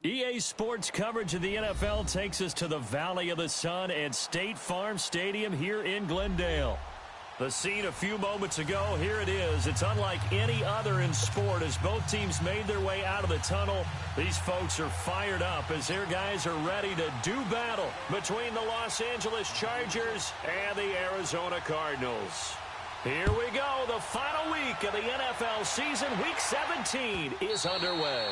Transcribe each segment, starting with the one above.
EA Sports coverage of the NFL takes us to the Valley of the Sun at State Farm Stadium here in Glendale. The scene a few moments ago, here it is. It's unlike any other in sport as both teams made their way out of the tunnel. These folks are fired up as their guys are ready to do battle between the Los Angeles Chargers and the Arizona Cardinals. Here we go. The final week of the NFL season, Week 17, is underway.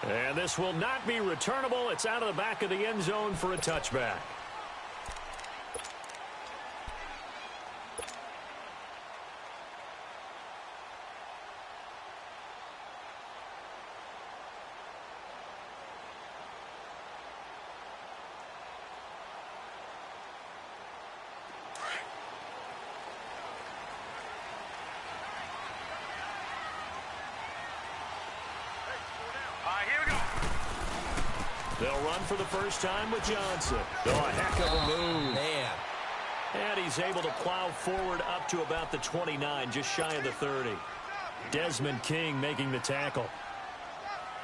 And this will not be returnable. It's out of the back of the end zone for a touchback. They'll run for the first time with Johnson. Oh, a heck of a move. Man. And he's able to plow forward up to about the 29, just shy of the 30. Desmond King making the tackle.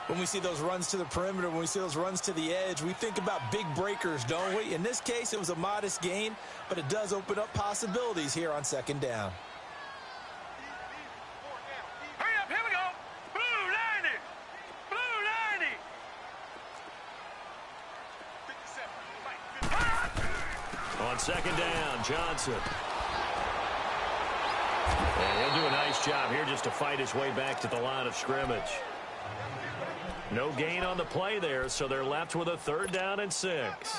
When we see those runs to the perimeter, when we see those runs to the edge, we think about big breakers, don't we? In this case, it was a modest gain, but it does open up possibilities here on second down. On second down, Johnson. And he'll do a nice job here just to fight his way back to the line of scrimmage. No gain on the play there, so they're left with a 3rd down and 6.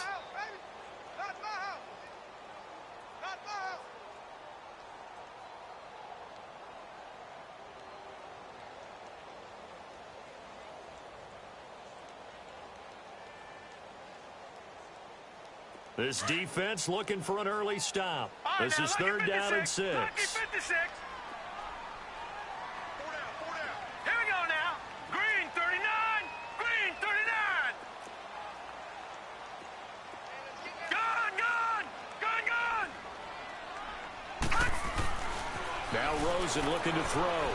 This defense looking for an early stop. This is 3rd down and 6. Here we go now. Green 39. Green 39. Gone. Now Rosen looking to throw.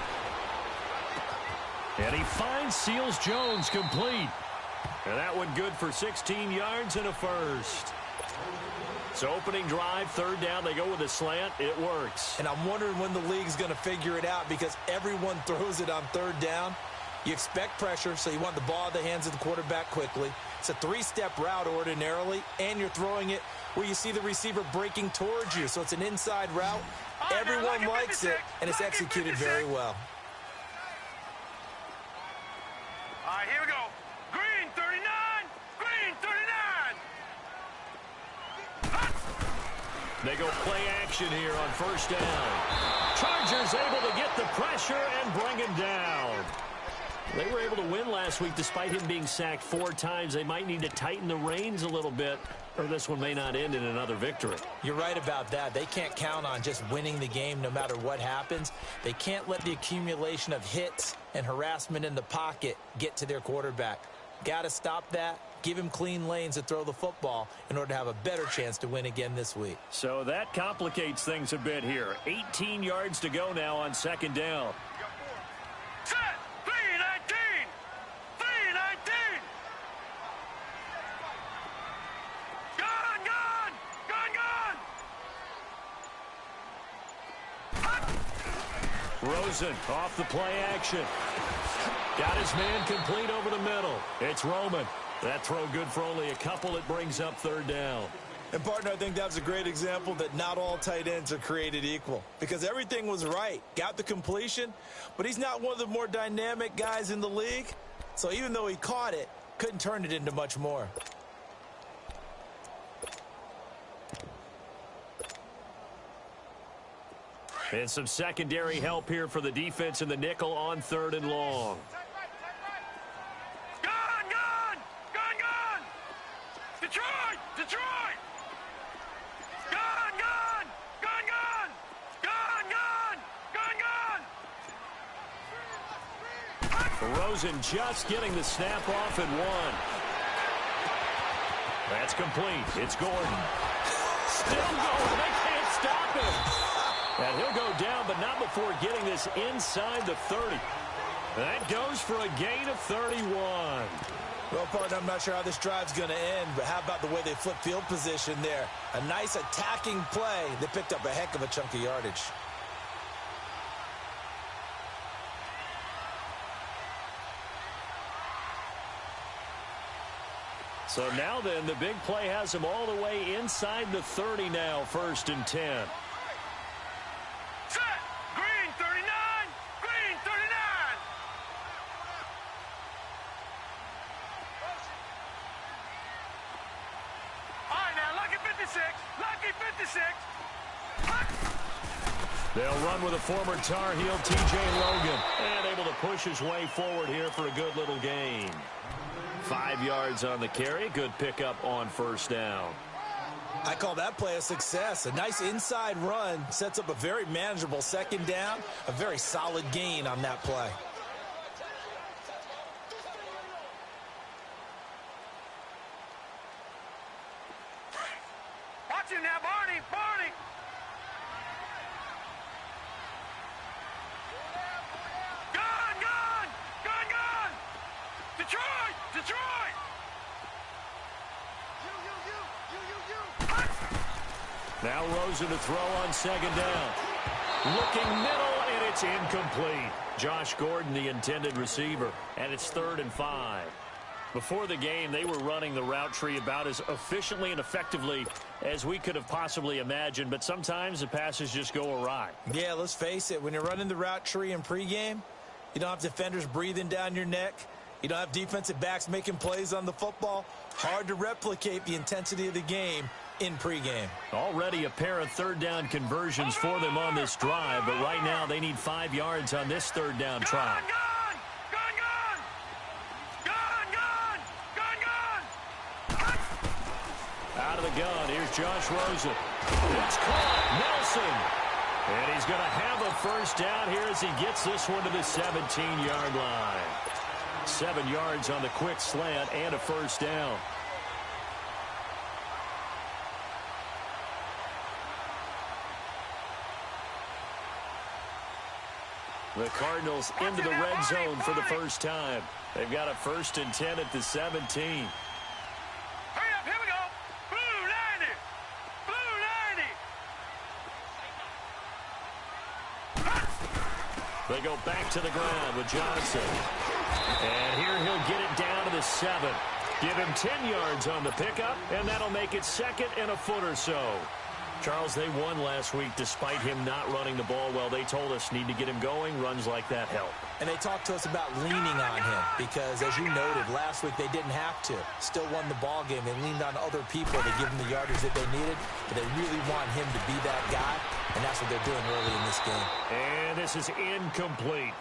And he finds Seals-Jones complete. And that one good for 16 yards and a first. So opening drive, 3rd down, they go with a slant. It works. And I'm wondering when the league's going to figure it out because everyone throws it on 3rd down. You expect pressure, so you want the ball in the hands of the quarterback quickly. It's a 3-step route ordinarily, and you're throwing it where you see the receiver breaking towards you. So it's an inside route. Everyone likes it, and it's executed very well. All right, here we go. Green 39. Green 39. They go play action here on 1st down. Chargers able to get the pressure and bring him down. They were able to win last week despite him being sacked 4 times. They might need to tighten the reins a little bit, or this one may not end in another victory. You're right about that. They can't count on just winning the game no matter what happens. They can't let the accumulation of hits and harassment in the pocket get to their quarterback. Got to stop that. Give him clean lanes to throw the football in order to have a better chance to win again this week. So that complicates things a bit here. 18 yards to go now on 2nd down. Set. 319. 319. Gone. Rosen off the play action. Got his man complete over the middle. It's Roman. That throw good for only a couple. It brings up 3rd down. And, partner, I think that was a great example that not all tight ends are created equal because everything was right. Got the completion, but he's not one of the more dynamic guys in the league. So even though he caught it, couldn't turn it into much more. And some secondary help here for the defense in the nickel on 3rd and long. Detroit! Gone! Rosen just getting the snap off at 1. That's complete. It's Gordon. Still going. They can't stop him. And he'll go down, but not before getting this inside the 30. That goes for a gain of 31. Well, partner, I'm not sure how this drive's going to end, but how about the way they flip field position there? A nice attacking play that picked up a heck of a chunk of yardage. So now then, the big play has him all the way inside the 30 now, 1st and 10. Set. Green 39. Green 39. All right, now, lucky 56. Lucky 56. They'll run with a former Tar Heel, T.J. Logan, and able to push his way forward here for a good little gain. 5 yards on the carry. Good pickup on 1st down. I call that play a success. A nice inside run sets up a very manageable 2nd down. A very solid gain on that play. Watch him now, Barney. Barney. Gun, gun. Gun, gun. Detroit. Detroit. Now Rosen to throw on 2nd down. Looking middle, and it's incomplete. Josh Gordon, the intended receiver, and it's 3rd and 5. Before the game, they were running the route tree about as efficiently and effectively as we could have possibly imagined, but sometimes the passes just go awry. Yeah, let's face it. When you're running the route tree in pregame, you don't have defenders breathing down your neck. You don't have defensive backs making plays on the football. Hard to replicate the intensity of the game in pregame. Already a pair of 3rd down conversions for them on this drive, but right now they need 5 yards on this 3rd down try. Gun, gun. Gun, gun. Gun, gun. Gun, gun. Out of the gun, here's Josh Rosen. It's caught, Nelson. And he's going to have a 1st down here as he gets this one to the 17-yard line. 7 yards on the quick slant and a 1st down. The Cardinals into the red zone for the first time. They've got a 1st and 10 at the 17. Hurry up, here we go. Blue 90. Blue 90. They go back to the ground with Johnson. And here he'll get it down to the 7. Give him 10 yards on the pickup, and that'll make it 2nd and a foot or so. Charles, they won last week despite him not running the ball well. They told us need to get him going. Runs like that help. And they talked to us about leaning on him because, as you noted, last week they didn't have to. Still won the ball game. They leaned on other people to give them the yardage that they needed, but they really want him to be that guy, and that's what they're doing early in this game. And this is incomplete.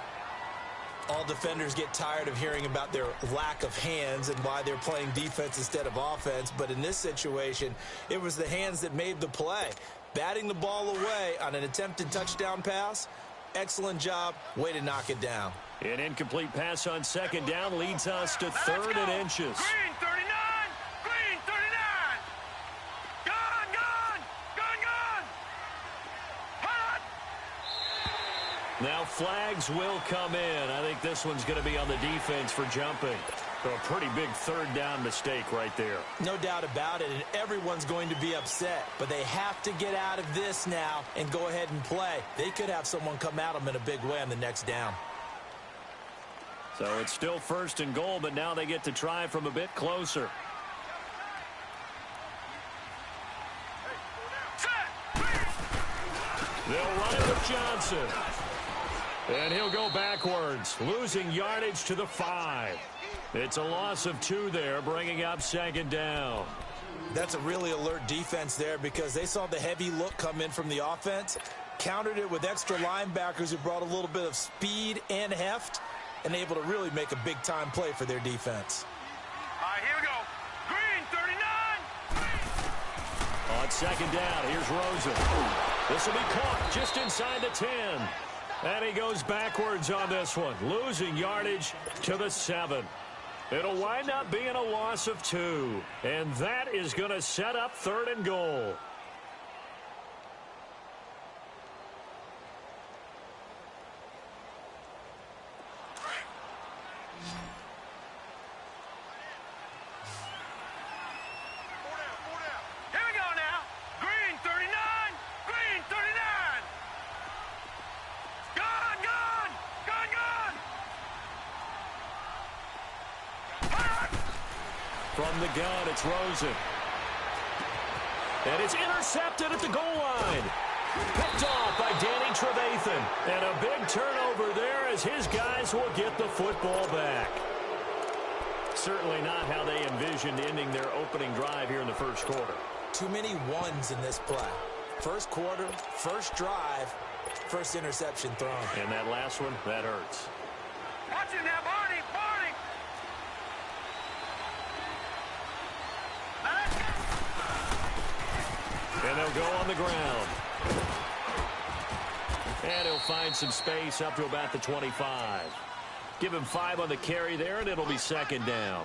All defenders get tired of hearing about their lack of hands and why they're playing defense instead of offense. But in this situation, it was the hands that made the play. Batting the ball away on an attempted touchdown pass. Excellent job. Way to knock it down. An incomplete pass on 2nd down leads us to 3rd and inches. Green 39. Green 39. Gun, gun. Gun, gun. Hot. Now flags will come in. I think this one's going to be on the defense for jumping. So a pretty big 3rd down mistake right there. No doubt about it, and everyone's going to be upset. But they have to get out of this now and go ahead and play. They could have someone come at them in a big way on the next down. So it's still 1st and goal, but now they get to try from a bit closer. They'll run it with Johnson. And he'll go backwards, losing yardage to the 5. It's a loss of 2 there, bringing up 2nd down. That's a really alert defense there because they saw the heavy look come in from the offense, countered it with extra linebackers who brought a little bit of speed and heft, and able to really make a big-time play for their defense. All right, here we go. Green 39. On 2nd down, here's Rosen. This will be caught just inside the 10. And he goes backwards on this one, losing yardage to the 7. It'll wind up being a loss of 2. And that is going to set up 3rd and goal. From the gun, it's Rosen. And it's intercepted at the goal line. Picked off by Danny Trevathan. And a big turnover there as his guys will get the football back. Certainly not how they envisioned ending their opening drive here in the first quarter. Too many ones in this play. First quarter, first drive, first interception thrown. And that last one, that hurts. Watch it now, Barney! Barney! And they'll go on the ground. And he'll find some space up to about the 25. Give him 5 on the carry there, and it'll be second down.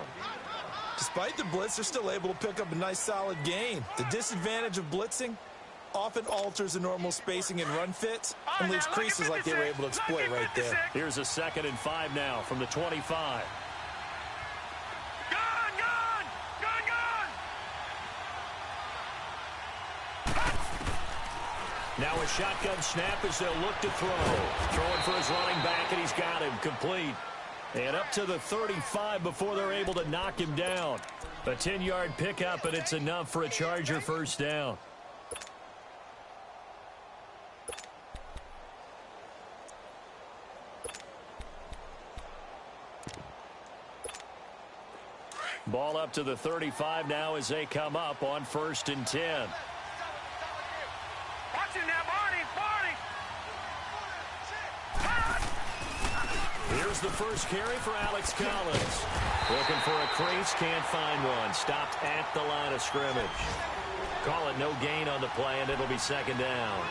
Despite the blitz, they're still able to pick up a nice, solid gain. The disadvantage of blitzing often alters the normal spacing and run fits and leaves creases like they were able to exploit right there. Here's a 2nd and 5 now from the 25. Now a shotgun snap as they'll look to throw. Throwing for his running back, and he's got him complete. And up to the 35 before they're able to knock him down. A 10-yard pickup, and it's enough for a Charger first down. Ball up to the 35 now as they come up on 1st and 10. Here's the first carry for Alex Collins. Looking for a crease, can't find one. Stopped at the line of scrimmage. Call it no gain on the play, and it'll be second down.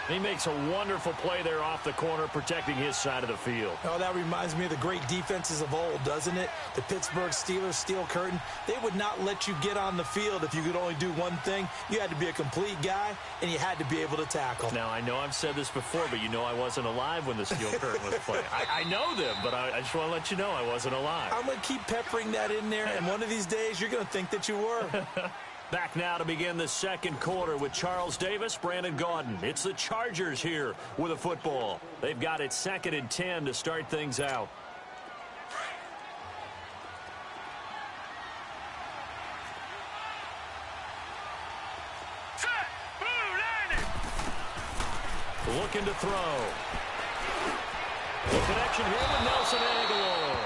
He makes a wonderful play there off the corner, protecting his side of the field. Oh, that reminds me of the great defenses of old, doesn't it? The Pittsburgh Steelers steel curtain. They would not let you get on the field if you could only do one thing. You had to be a complete guy, and you had to be able to tackle. Now, I know I've said this before, but you know I wasn't alive when the steel curtain was played. I know them, but I just want to let you know I wasn't alive. I'm going to keep peppering that in there, and one of these days you're going to think that you were. Back now to begin the second quarter with Charles Davis, Brandon Gaudin. It's the Chargers here with a football. They've got it 2nd and 10 to start things out. Looking to throw. The connection here with Nelson Aguilar.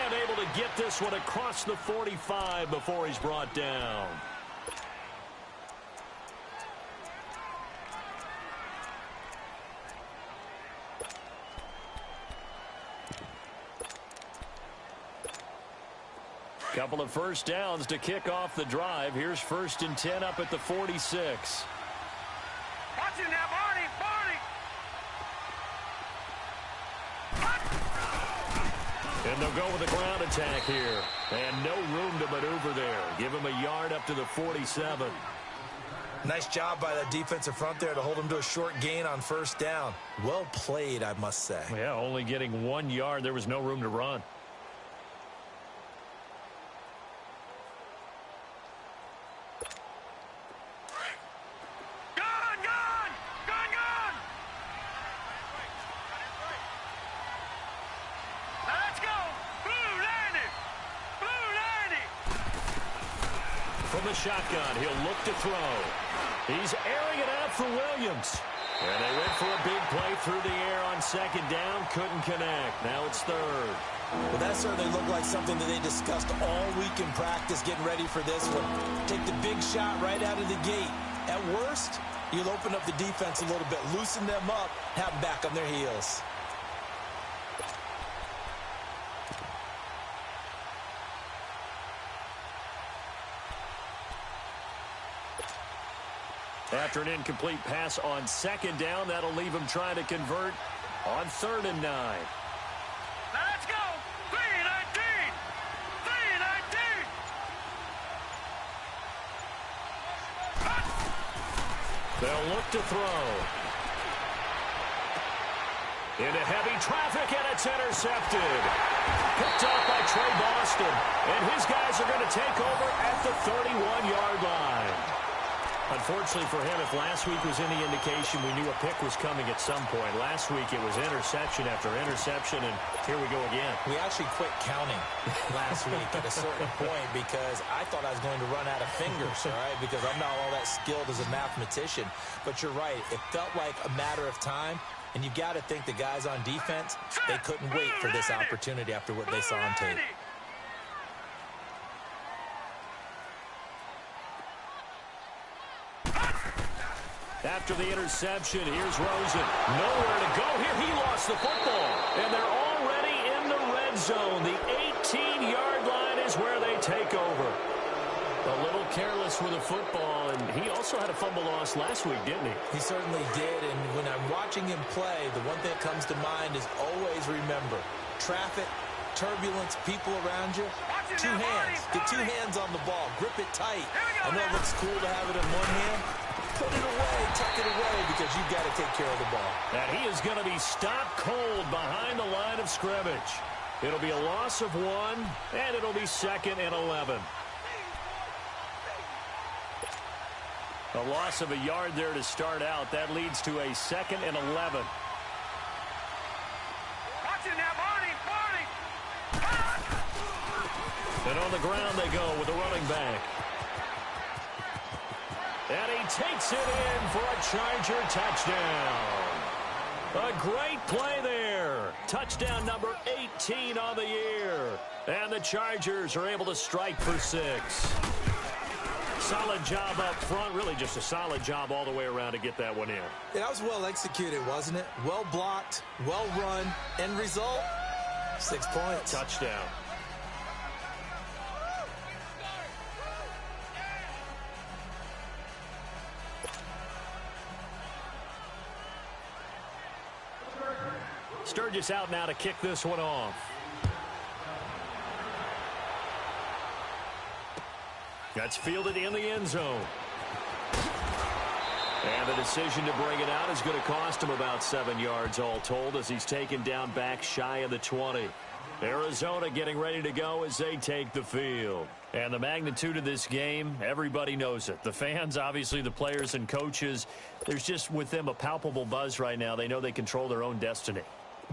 And able to get this one across the 45 before he's brought down. Couple of first downs to kick off the drive. Here's 1st and 10 up at the 46. Watch it now, Barney! Barney! And they'll go with a ground attack here. And no room to maneuver there. Give him a yard up to the 47. Nice job by that defensive front there to hold him to a short gain on 1st down. Well played, I must say. Yeah, only getting 1 yard. There was no room to run. From the shotgun, he'll look to throw. He's airing it out for Williams. And they went for a big play through the air on 2nd down. Couldn't connect. Now it's 3rd. Well, that certainly looked like something that they discussed all week in practice, getting ready for this one. Take the big shot right out of the gate. At worst, you'll open up the defense a little bit, loosen them up, have them back on their heels. After an incomplete pass on 2nd down, that'll leave him trying to convert on 3rd and 9. Now let's go! 3-19! 3-19! They'll look to throw. Into heavy traffic, and it's intercepted. Picked off by Trey Boston. And his guys are going to take over at the 31-yard line. Unfortunately for him, if last week was any indication, we knew a pick was coming at some point. Last week it was interception after interception, and here we go again. We actually quit counting last week at a certain point because I thought I was going to run out of fingers, all right, because I'm not all that skilled as a mathematician. But you're right. It felt like a matter of time, and you got to think the guys on defense, they couldn't wait for this opportunity after what they saw on tape. After the interception, here's Rosen. Nowhere to go here. He lost the football. And they're already in the red zone. The 18-yard line is where they take over. A little careless with the football, and he also had a fumble loss last week, didn't he? He certainly did, and when I'm watching him play, the one thing that comes to mind is always remember, traffic, turbulence, people around you, two hands. Get two hands on the ball. Grip it tight. I know it looks cool to have it in one hand. Put it away, tuck it away, because you've got to take care of the ball. And he is going to be stopped cold behind the line of scrimmage. It'll be a loss of 1, and it'll be 2nd and 11. A loss of a yard there to start out. That leads to a 2nd and 11. Watch it now, Barney! And on the ground they go with the running back. And he takes it in for a Charger touchdown. A great play there. Touchdown number 18 on the year. And the Chargers are able to strike for 6. Solid job up front. Really just a solid job all the way around to get that one in. Yeah, that was well executed, wasn't it? Well blocked, well run. End result, 6 points. Touchdown. Sturgis out now to kick this one off. That's fielded in the end zone. And the decision to bring it out is going to cost him about 7 yards all told as he's taken down back shy of the 20. Arizona getting ready to go as they take the field. And the magnitude of this game, everybody knows it. The fans, obviously the players and coaches, there's just with them a palpable buzz right now. They know they control their own destiny.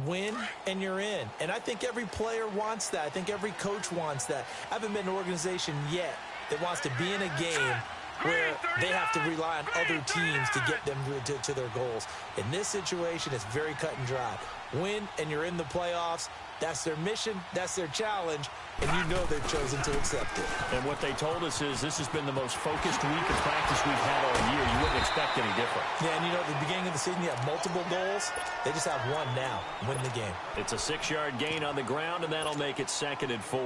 Win and you're in. And I think every player wants that. I think every coach wants that. I haven't been in an organization yet that wants to be in a game where they have to rely on other teams to get them to their goals. In this situation, it's very cut and dry. Win and you're in the playoffs. That's their mission. That's their challenge. And you know they've chosen to accept it. And what they told us is this has been the most focused week of practice we've had all year. You wouldn't expect any different. Yeah, and you know, at the beginning of the season, you have multiple goals. They just have one now. Win the game. It's a 6-yard gain on the ground, and that'll make it 2nd and 4.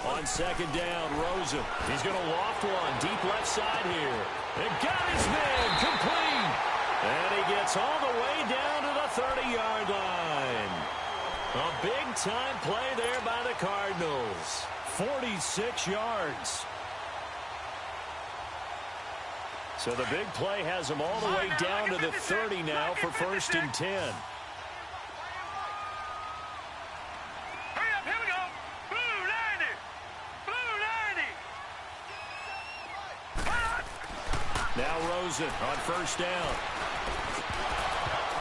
On 2nd down, Rosen. He's going to loft one deep left side here. It got his man complete. And he gets all the way down to the 30-yard line. A big-time play there by the Cardinals. 46 yards. So the big play has them all the way down to the 30 now for 1st and 10. Now Rosen on 1st down.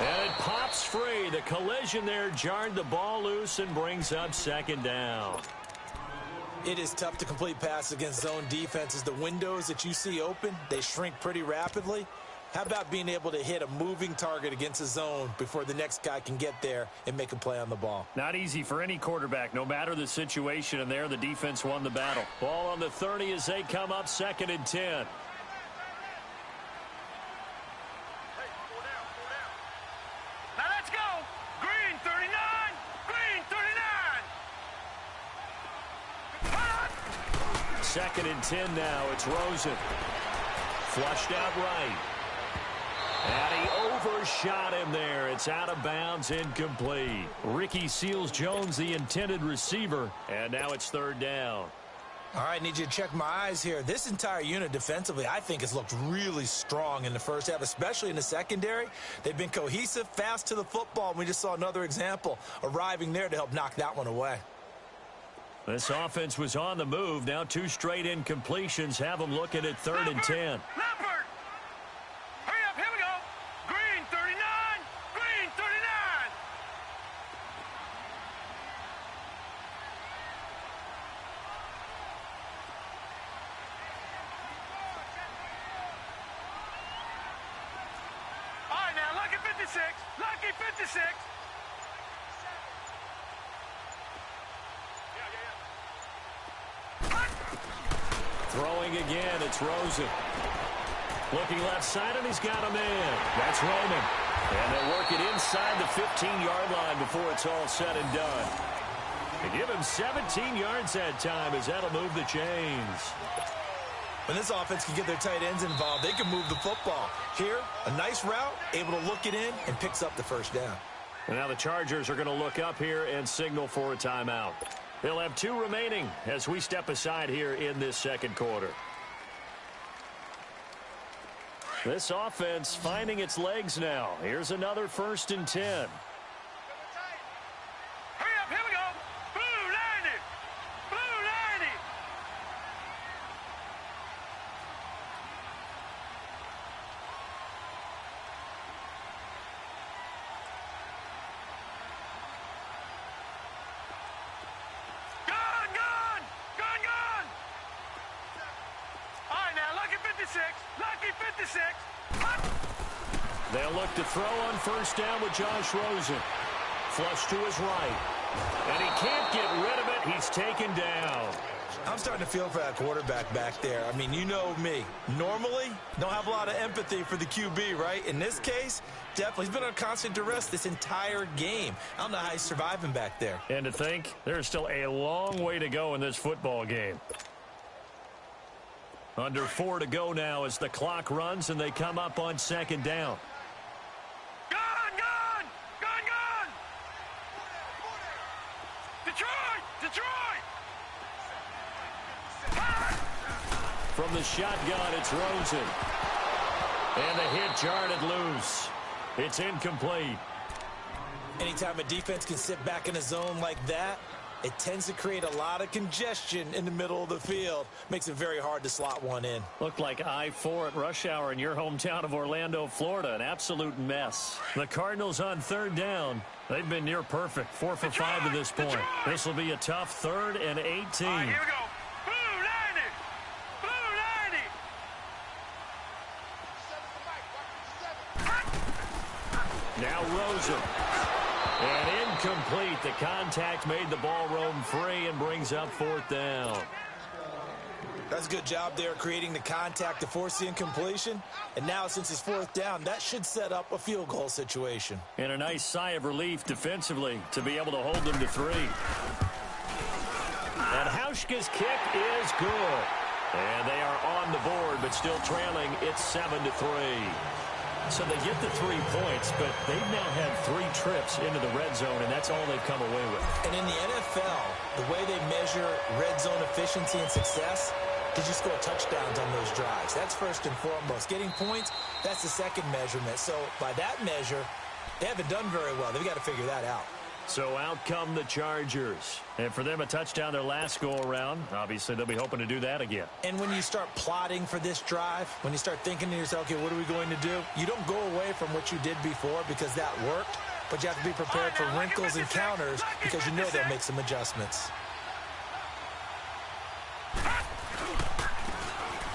And it pops free. The collision there jarred the ball loose and brings up 2nd down. It is tough to complete passes against zone defenses. The windows that you see open, they shrink pretty rapidly. How about being able to hit a moving target against a zone before the next guy can get there and make a play on the ball? Not easy for any quarterback, no matter the situation. And there, the defense won the battle. Ball on the 30 as they come up 2nd and 10. Second and 10 now. It's Rosen. Flushed out right. And he First shot in there. It's out of bounds, incomplete. Ricky Seals-Jones, the intended receiver, and now it's third down. All right, need you to check my eyes here. This entire unit defensively, I think, has looked really strong in the first half, especially in the secondary. They've been cohesive, fast to the football, and we just saw another example arriving there to help knock that one away. This offense was on the move. Now 2 straight incompletions have them looking at 3rd and 10. Leopard! Hurry up, here we go. Green 39, green 39. All right, now, lucky 56, lucky 56. Throwing again, it's Rosen. Looking left side, and he's got him in. That's Roman. And they'll work it inside the 15-yard line before it's all said and done. They give him 17 yards that time as that'll move the chains. When this offense can get their tight ends involved, they can move the football. Here, a nice route, able to look it in, and picks up the first down. And now the Chargers are going to look up here and signal for a timeout. They'll have 2 remaining as we step aside here in this second quarter. This offense finding its legs now. Here's another 1st and 10. Hurry up, here we go. Blue 90, blue 90. Gone. All right, now, lucky 56, lucky 56. They'll look to throw on 1st down with Josh Rosen. Flush to his right. And he can't get rid of it. He's taken down. I'm starting to feel for that quarterback back there. I mean, you know me. Normally, don't have a lot of empathy for the QB, right? In this case, definitely. He's been on constant duress this entire game. I don't know how he's surviving back there. And to think, there's still a long way to go in this football game. Under 4 to go now as the clock runs and they come up on 2nd down. Gone. Detroit. From the shotgun, it's Rosen. And the hit jarred loose. It's incomplete. Anytime a defense can sit back in a zone like that, it tends to create a lot of congestion in the middle of the field. Makes it very hard to slot one in. Looked like I-4 at rush hour in your hometown of Orlando, Florida. An absolute mess. The Cardinals on 3rd down. They've been near perfect. 4 for 5 to this point. This will be a tough 3rd and 18. All right, here we go. Blue 90. Now Rosen. And incomplete. The contact made the ball roam free and brings up 4th down. That's a good job there creating the contact to force the incompletion. And now since it's 4th down, that should set up a field goal situation. And a nice sigh of relief defensively to be able to hold them to 3. And Hauschka's kick is good. And they are on the board, but still trailing. It's 7-3. So they get the 3 points, but they've now had 3 trips into the red zone, and that's all they've come away with. And in the NFL, the way they measure red zone efficiency and success, did you score touchdowns on those drives? That's first and foremost. Getting points, that's the second measurement. So by that measure, they haven't done very well. They've got to figure that out. So out come the Chargers. And for them, a touchdown their last go-around. Obviously, they'll be hoping to do that again. And when you start plotting for this drive, when you start thinking to yourself, okay, what are we going to do? You don't go away from what you did before because that worked, but you have to be prepared for wrinkles and counters because you know they'll make some adjustments.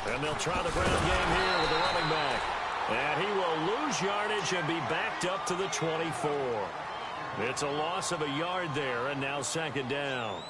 And they'll try the ground game here with the running back. And he will lose yardage and be backed up to the 24. It's a loss of a yard there, and now 2nd down.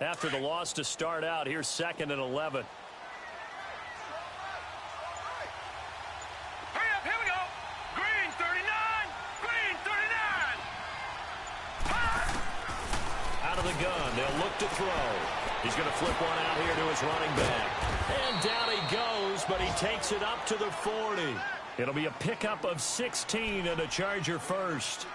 After the loss to start out, here's 2nd and 11. out of the gun. They'll look to throw. He's going to flip one out here to his running back. And down he goes, but he takes it up to the 40. It'll be a pickup of 16 and a Charger first.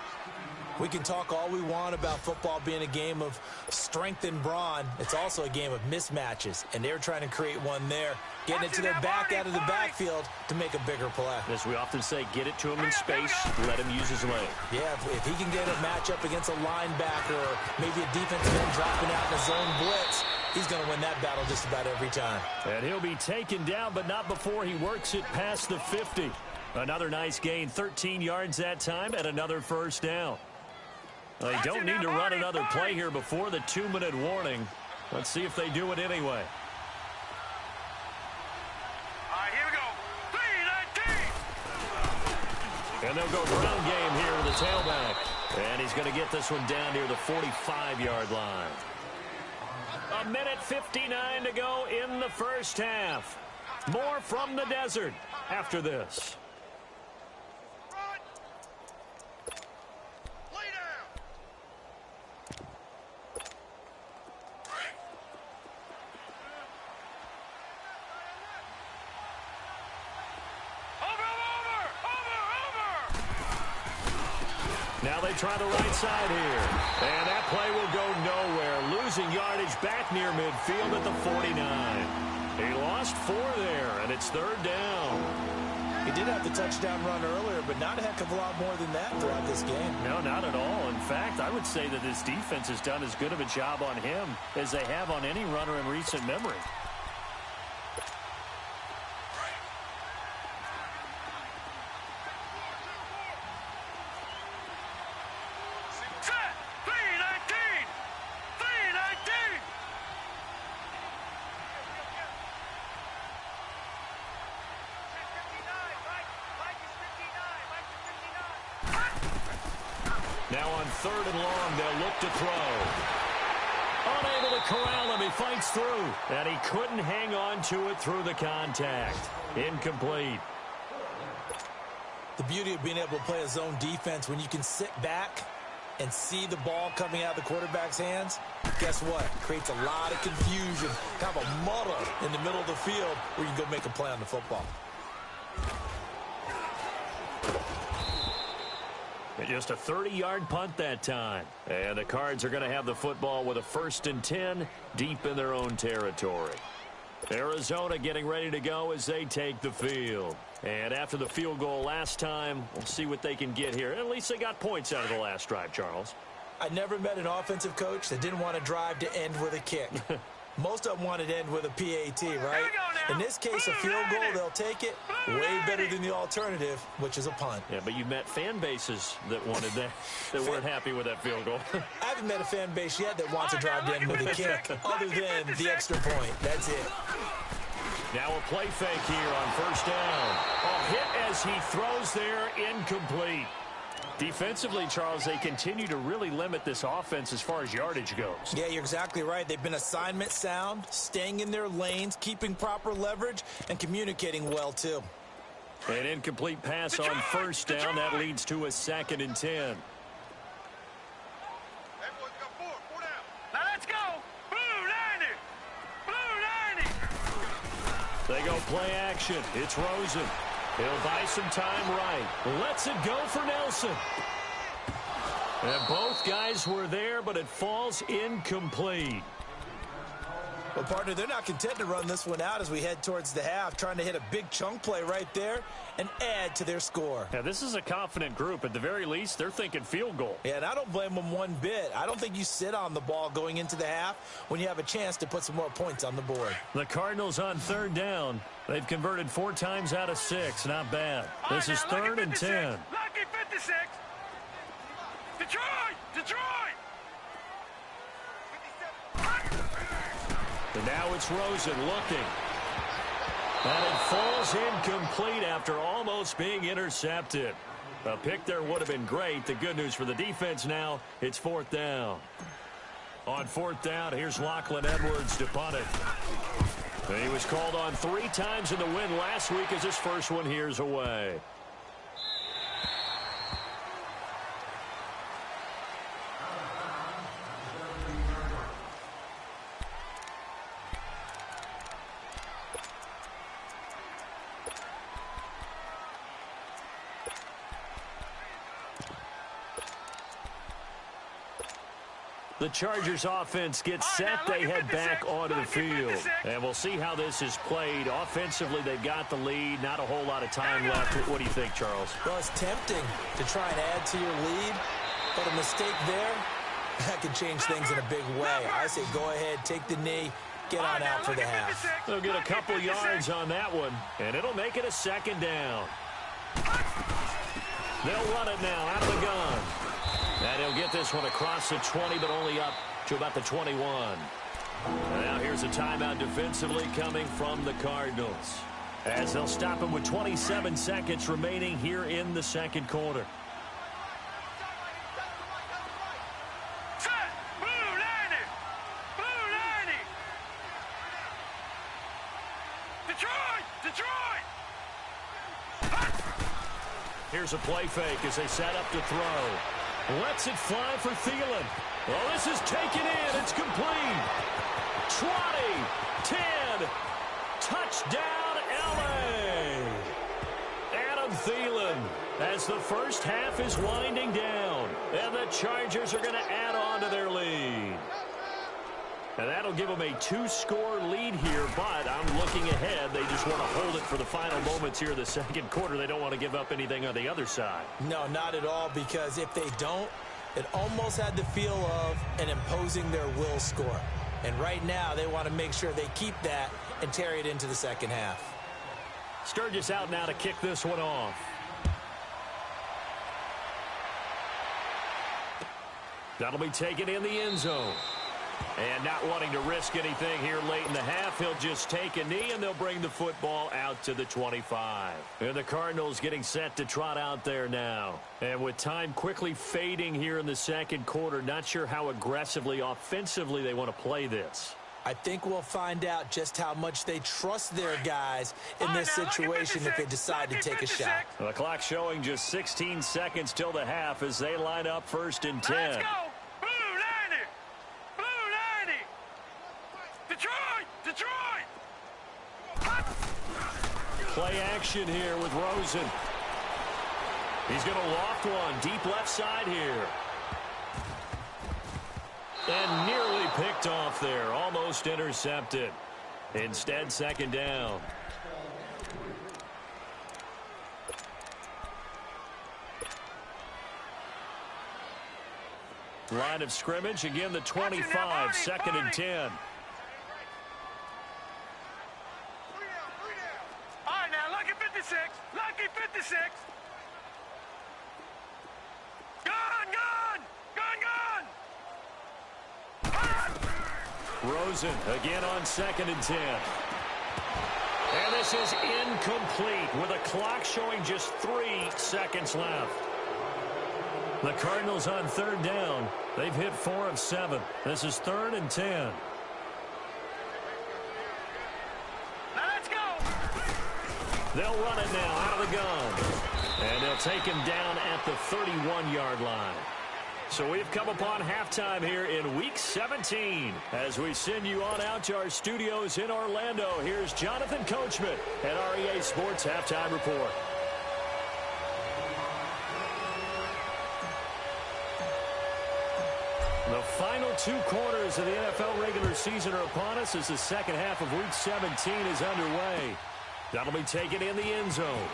We can talk all we want about football being a game of strength and brawn. It's also a game of mismatches, and they're trying to create one there, getting it to their back out of the backfield to make a bigger play. As we often say, get it to him in space, let him use his leg. Yeah, if he can get a matchup against a linebacker or maybe a defensive end dropping out in a zone blitz, he's going to win that battle just about every time. And he'll be taken down, but not before he works it past the 50. Another nice gain, 13 yards that time, and another first down. They don't need to run another play here before the 2-minute warning. Let's see if they do it anyway. All right, here we go. 3-19. And they'll go ground game here with the tailback. And he's going to get this one down near the 45-yard line. 1:59 to go in the first half. More from the desert after this. Now they try the right side here. And that play will go nowhere. Losing yardage back near midfield at the 49. He lost 4 there, and it's third down. He did have the touchdown run earlier, but not a heck of a lot more than that throughout this game. No, not at all. In fact, I would say that this defense has done as good of a job on him as they have on any runner in recent memory. Now on 3rd and long, they'll look to throw. Unable to corral him. He fights through. And he couldn't hang on to it through the contact. Incomplete. The beauty of being able to play a zone defense when you can sit back and see the ball coming out of the quarterback's hands, guess what? Creates a lot of confusion, kind of a muddle in the middle of the field where you can go make a play on the football. Just a 30-yard punt that time. And the Cards are going to have the football with a 1st and 10 deep in their own territory. Arizona getting ready to go as they take the field. And after the field goal last time, we'll see what they can get here. At least they got points out of the last drive, Charles. I never met an offensive coach that didn't want to drive to end with a kick. Most of them wanted to end with a PAT, right? In this case, a field goal, they'll take it. Way better than the alternative, which is a punt. Yeah, but you've met fan bases that wanted that, that weren't happy with that field goal. I haven't met a fan base yet that wants to drive to end with a kick, other than the extra point. That's it. Now a play fake here on 1st down. A hit as he throws there, incomplete. Defensively, Charles, they continue to really limit this offense as far as yardage goes. Yeah, you're exactly right. They've been assignment sound, staying in their lanes, keeping proper leverage, and communicating well, too. An incomplete pass on 1st down. That leads to a 2nd and 10. Now let's go. Blue 90. Blue 90. They go play action. It's Rosen. He'll buy some time right. Lets it go for Nelson. And both guys were there, but it falls incomplete. Well, partner, they're not content to run this one out as we head towards the half, trying to hit a big chunk play right there and add to their score. Yeah, this is a confident group. At the very least, they're thinking field goal. Yeah, and I don't blame them one bit. I don't think you sit on the ball going into the half when you have a chance to put some more points on the board. The Cardinals on 3rd down. They've converted 4 times out of 6. Not bad. This is 3rd and 10. Lucky 56. Detroit! Detroit! And now it's Rosen looking. And it falls incomplete after almost being intercepted. A pick there would have been great. The good news for the defense now, it's 4th down. On 4th down, here's Lachlan Edwards to punt it. And he was called on 3 times in the win last week as his first one here's away. The Chargers offense gets set. They head back onto the field. And we'll see how this is played. Offensively, they've got the lead. Not a whole lot of time left. What do you think, Charles? Well, it's tempting to try and add to your lead, but a mistake there, that could change things in a big way. I say go ahead, take the knee, get on out for the half. They'll get a couple yards on that one, and it'll make it a second down. They'll run it now out of the gun. And he'll get this one across the 20, but only up to about the 21. And now here's a timeout defensively coming from the Cardinals, as they'll stop him with 27 seconds remaining here in the second quarter. Here's a play fake as they set up to throw. Lets it fly for Thielen. Oh, this is taken in. It's complete. 20, 10, touchdown, L.A. Adam Thielen, as the first half is winding down, and the Chargers are going to add on to their lead. And that'll give them a 2-score lead here, but I'm looking ahead. They just want to hold it for the final moments here in the second quarter. They don't want to give up anything on the other side. No, not at all, because if they don't, it almost had the feel of an imposing their will score. And right now, they want to make sure they keep that and carry it into the second half. Sturgis out now to kick this one off. That'll be taken in the end zone. And not wanting to risk anything here late in the half, he'll just take a knee, and they'll bring the football out to the 25. And the Cardinals getting set to trot out there now. And with time quickly fading here in the second quarter, not sure how aggressively, offensively they want to play this. I think we'll find out just how much they trust their guys in this situation if they decide to take a shot. The clock showing just 16 seconds till the half as they line up 1st and 10. Let's go! Play action here with Rosen. He's going to loft one deep left side here. And nearly picked off there. Almost intercepted. Instead, second down. Line of scrimmage. Again, the 25. 2nd and 10. Lucky 56. Gone. Rosen again on 2nd and 10. And this is incomplete with a clock showing just 3 seconds left. The Cardinals on 3rd down. They've hit 4 of 7. This is 3rd and 10. They'll run it now out of the gun. And they'll take him down at the 31-yard line. So we've come upon halftime here in Week 17. As we send you on out to our studios in Orlando, here's Jonathan Coachman at REA Sports Halftime Report. The final 2 quarters of the NFL regular season are upon us as the second half of Week 17 is underway. That'll be taken in the end zone.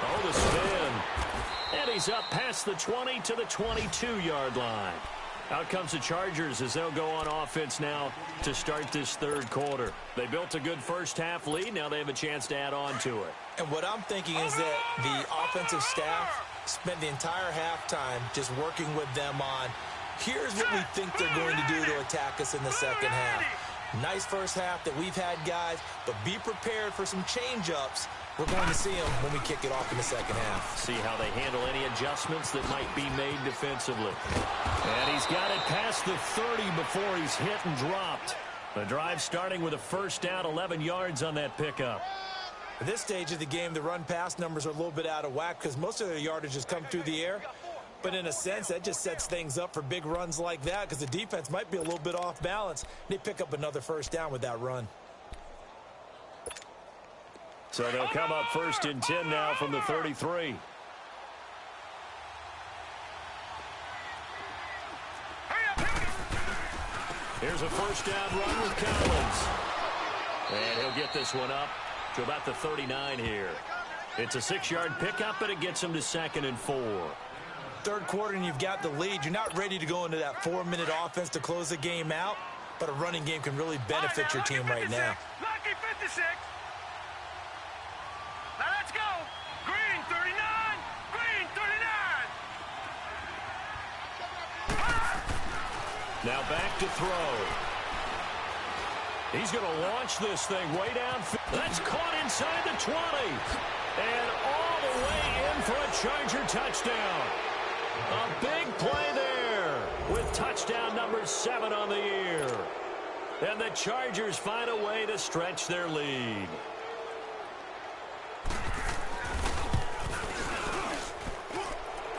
Oh, the spin. And he's up past the 20 to the 22-yard line. Out comes the Chargers as they'll go on offense now to start this 3rd quarter. They built a good first half lead. Now they have a chance to add on to it. And what I'm thinking is that the offensive staff spent the entire halftime just working with them on, here's what we think they're going to do to attack us in the second half. Nice first half that we've had, guys, but be prepared for some change-ups. We're going to see them when we kick it off in the second half. See how they handle any adjustments that might be made defensively. And he's got it past the 30 before he's hit and dropped. The drive starting with a first down, 11 yards on that pickup. At this stage of the game, the run-pass numbers are a little bit out of whack because most of their yardage has come through the air. But in a sense, that just sets things up for big runs like that because the defense might be a little bit off balance. They pick up another first down with that run. So they'll come up 1st and 10 now from the 33. Here's a first down run with Collins. And he'll get this one up to about the 39 here. It's a 6-yard pickup, but it gets him to 2nd and 4. Third quarter and you've got the lead. You're not ready to go into that 4-minute offense to close the game out, but a running game can really benefit your team right now. Lucky 56. Now let's go. Green 39. Green 39. Now back to throw. He's going to launch this thing way downfield. That's caught inside the 20. And all the way in for a Charger touchdown. A big play there with touchdown number 7 on the year. And the Chargers find a way to stretch their lead.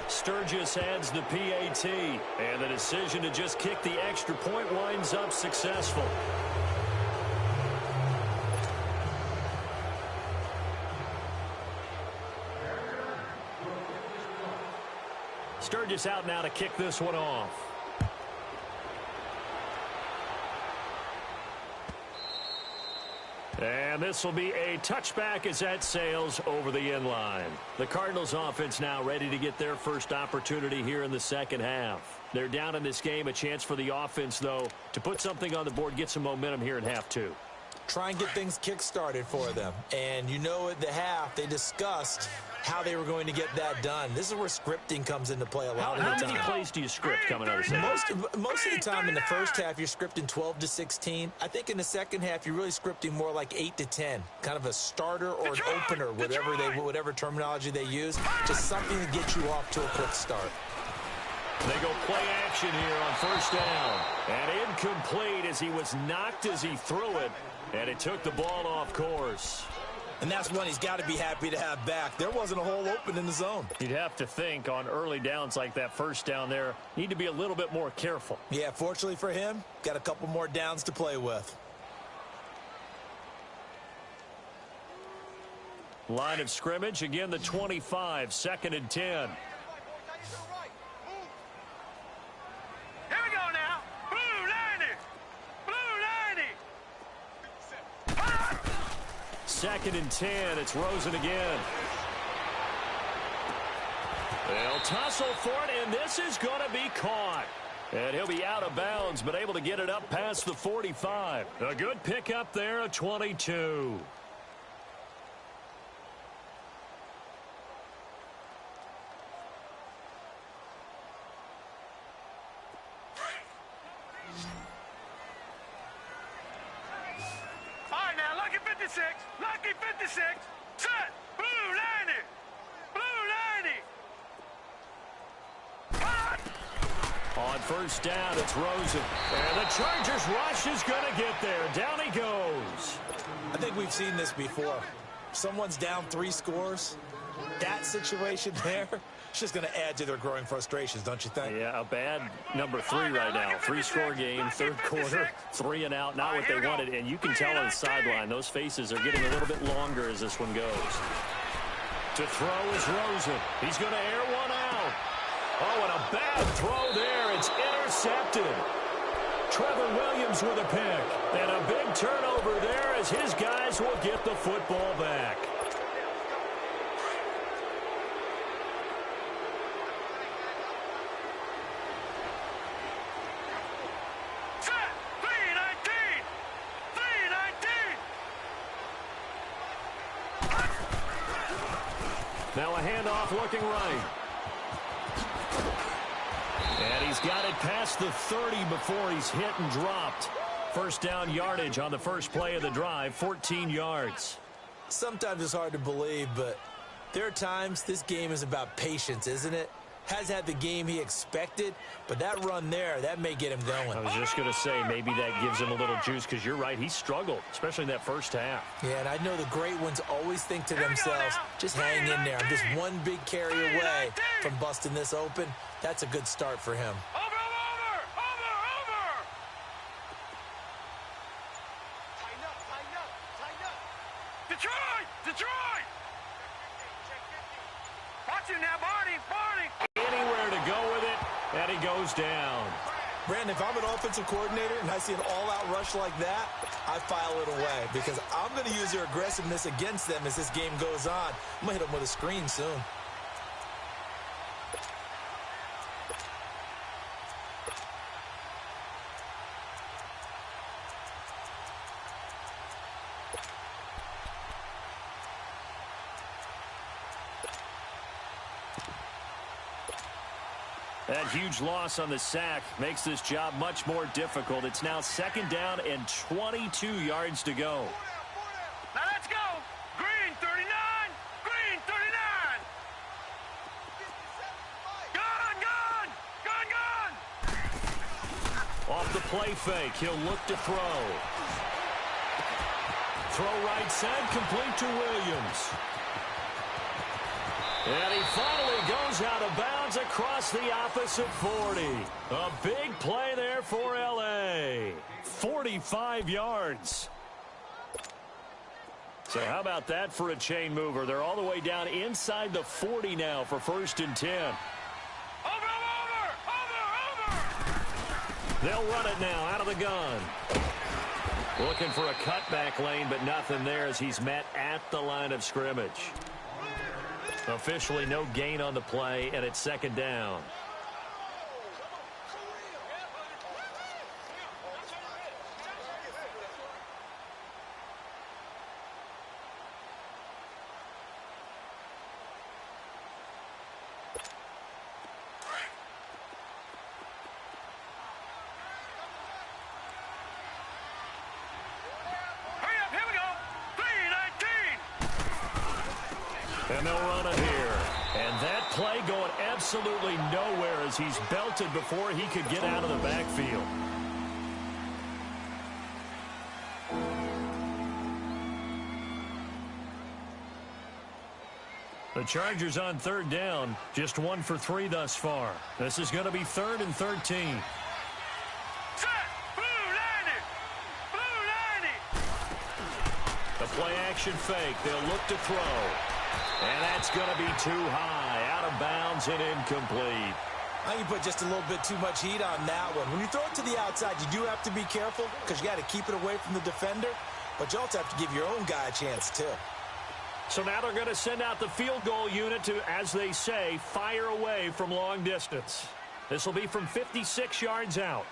Sturgis adds the PAT. And the decision to just kick the extra point winds up successful. Sturgis out now to kick this one off. And this will be a touchback as that sails over the end line. The Cardinals offense now ready to get their first opportunity here in the second half. They're down in this game. A chance for the offense, though, to put something on the board, get some momentum here in half 2. Try and get things kick-started for them. And you know at the half, they discussed how they were going to get that done. This is where scripting comes into play a lot of the time. How many plays do you script coming out of the second? Most of the time in the first half, you're scripting 12 to 16. I think in the second half, you're really scripting more like 8 to 10. Kind of a starter or an opener, whatever terminology they use. Just something to get you off to a quick start. They go play action here on first down. And incomplete as he was knocked as he threw it. And it took the ball off course. And that's one he's got to be happy to have back. There wasn't a hole open in the zone. You'd have to think on early downs like that first down there, need to be a little bit more careful. Yeah, fortunately for him, got a couple more downs to play with. Line of scrimmage, again the 25, 2nd and 10. Here we go now. Blue 90. Blue 90. 2nd and 10. It's Rosen again. They'll tussle for it, and this is going to be caught. And he'll be out of bounds, but able to get it up past the 45. A good pickup there, a 22. Lucky 56. Lucky 56. Set. Blue 90. Blue 90. On first down, it's Rosen. And the Chargers rush is going to get there. Down he goes. I think we've seen this before. Someone's down 3 scores. That situation there, it's just going to add to their growing frustrations, don't you think? Yeah, a bad number 3 right now. 3-score game, 3rd quarter, 3 and out, not what they wanted. And you can tell on the sideline, those faces are getting a little bit longer as this one goes. To throw is Rosen. He's going to air one out. Oh, and a bad throw there. It's intercepted. Trevor Williams with a pick. And a big turnover there as his guys will get the football back. Now a handoff looking right. And he's got it past the 30 before he's hit and dropped. First down yardage on the first play of the drive, 14 yards. Sometimes it's hard to believe, but there are times this game is about patience, isn't it? Has had the game he expected, but that run there, that may get him going. I was just going to say, maybe that gives him a little juice, because you're right, he struggled, especially in that first half. Yeah, and I know the great ones always think to themselves, just hang in there. I'm just one big carry away from busting this open. That's a good start for him. Over. Detroit. Watch him now, Barney. Anywhere to go with it, and he goes down. Brandon, if I'm an offensive coordinator and I see an all-out rush like that, I file it away because I'm going to use their aggressiveness against them as this game goes on. I'm going to hit them with a screen soon. That huge loss on the sack makes this job much more difficult. It's now 2nd down and 22 yards to go. Now let's go. Green 39. Green 39. Gun, gun. Gun, gun. Off the play fake, he'll look to throw. Throw right side, complete to Williams. And he finally goes out of bounds across the opposite 40. A big play there for L.A. 45 yards. So how about that for a chain mover? They're all the way down inside the 40 now for 1st and 10. Over. They'll run it now out of the gun. Looking for a cutback lane, but nothing there as he's met at the line of scrimmage. Officially no gain on the play, and it's 2nd down. Hurry up, here we go. 3-19. And they'll run it here. And that play going absolutely nowhere as he's belted before he could get out of the backfield. The Chargers on 3rd down, just 1 for 3 thus far. This is going to be 3rd and 13. Set. Blue 90. Blue 90. The play action fake. They'll look to throw. And that's going to be too high, out of bounds and incomplete. I think you put just a little bit too much heat on that one. When you throw it to the outside, you do have to be careful because you got to keep it away from the defender, but you also have to give your own guy a chance too. So now they're going to send out the field goal unit to, as they say, fire away from long distance. This will be from 56 yards out.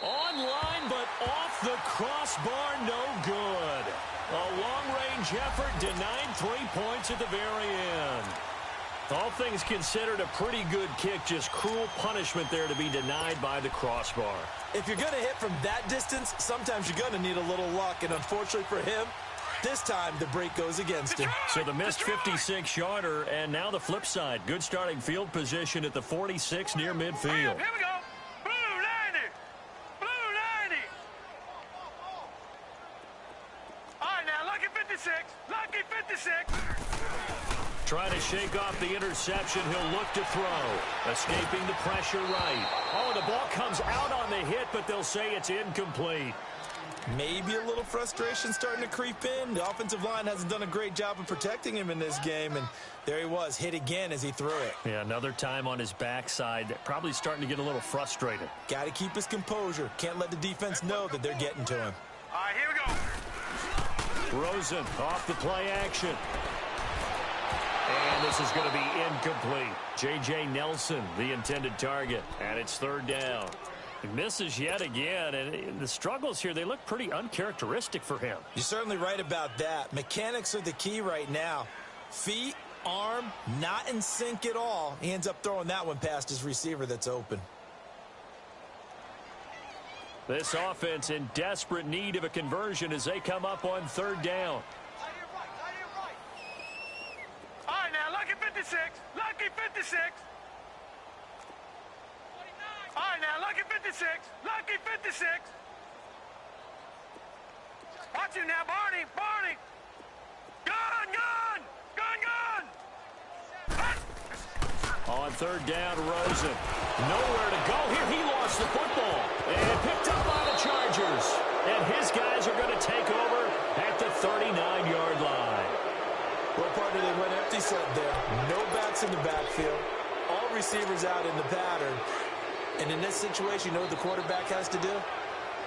Online, but off the crossbar, no good. A long-range effort denied 3 points at the very end. All things considered, a pretty good kick, just cruel punishment there to be denied by the crossbar. If you're going to hit from that distance, sometimes you're going to need a little luck, and unfortunately for him, this time the break goes against him. So the missed 56-yarder, and now the flip side. Good starting field position at the 46 near midfield. Here we go. Blue 90. Blue 90. All right, now, lucky 56. Lucky 56. Trying to shake off the interception. He'll look to throw. Escaping the pressure right. Oh, the ball comes out on the hit, but they'll say it's incomplete. Maybe a little frustration starting to creep in. The offensive line hasn't done a great job of protecting him in this game, and there he was, hit again as he threw it. Yeah, another time on his backside. Probably starting to get a little frustrated. Got to keep his composure. Can't let the defense know that they're getting to him. All right, here we go. Rosen off the play action. And this is going to be incomplete. J.J. Nelson, the intended target, and it's 3rd down. He misses yet again, and the struggles here, they look pretty uncharacteristic for him. You're certainly right about that. Mechanics are the key right now. Feet, arm, not in sync at all. He ends up throwing that one past his receiver that's open. This offense in desperate need of a conversion as they come up on 3rd down. All right, now, lucky 56. Lucky 56. All right, now, lucky 56. Lucky 56. Watch him now, Barney. Barney. Gun, gun. Gun, gun. On 3rd down, Rosen. Nowhere to go here. He lost the football. And picked up by the Chargers. And his guys are going to take over at the 39-yard line. Well, partner, they went empty set there. No backs in the backfield. All receivers out in the pattern. And in this situation, you know what the quarterback has to do?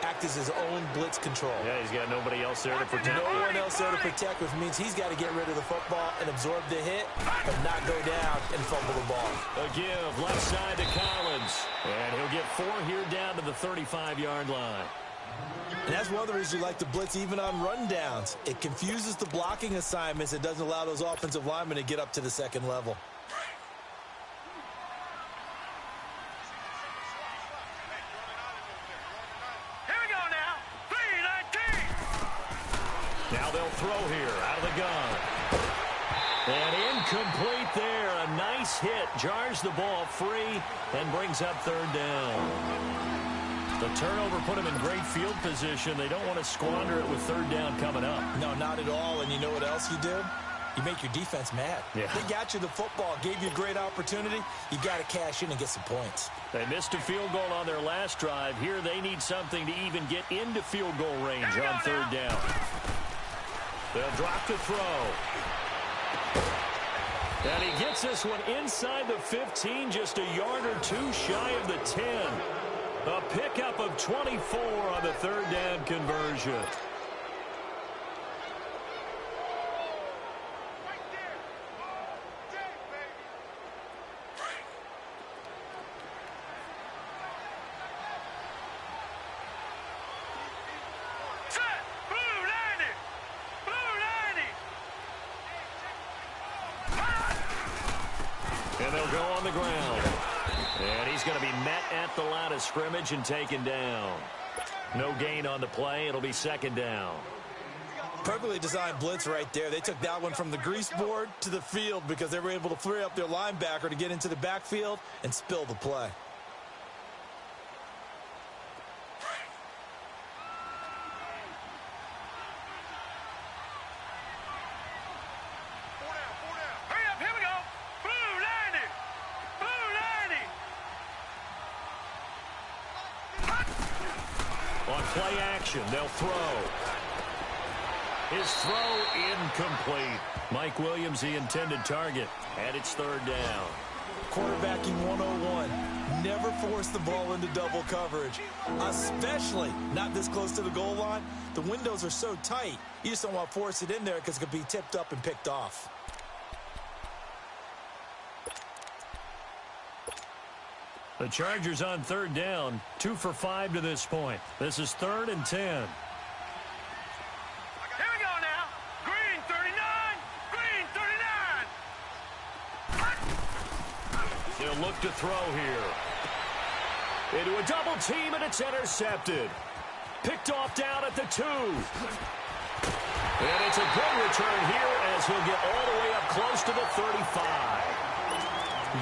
Act as his own blitz control. Yeah, he's got nobody else there to protect. No one else there to protect, which means he's got to get rid of the football and absorb the hit, but not go down and fumble the ball. A give left side to Collins. And he'll get 4 here down to the 35-yard line. And that's one of the reasons you like to blitz even on rundowns. It confuses the blocking assignments. It doesn't allow those offensive linemen to get up to the second level. Now they'll throw here out of the gun. And incomplete there. A nice hit. Jars the ball free and brings up third down. The turnover put him in great field position. They don't want to squander it with third down coming up. No, not at all. And you know what else you do? You make your defense mad. Yeah. They got you the football, gave you a great opportunity. You got to cash in and get some points. They missed a field goal on their last drive. Here they need something to even get into field goal range on third down. They'll drop the throw. And he gets this one inside the 15, just a yard or two shy of the 10. A pickup of 24 on the third down conversion. And they'll go on the ground. And he's going to be met at the line of scrimmage and taken down. No gain on the play. It'll be second down. Perfectly designed blitz right there. They took that one from the grease board to the field because they were able to free up their linebacker to get into the backfield and spill the play. On play action, they'll throw. His throw incomplete. Mike Williams, the intended target, and it's third down. Quarterbacking 101. Never force the ball into double coverage, especially not this close to the goal line. The windows are so tight, you just don't want to force it in there because it could be tipped up and picked off. The Chargers on third down, 2 for 5 to this point. This is 3rd and 10. Here we go now. Green 39. Green 39. They'll look to throw here. Into a double team, and it's intercepted. Picked off down at the 2. And it's a good return here as he'll get all the way up close to the 35.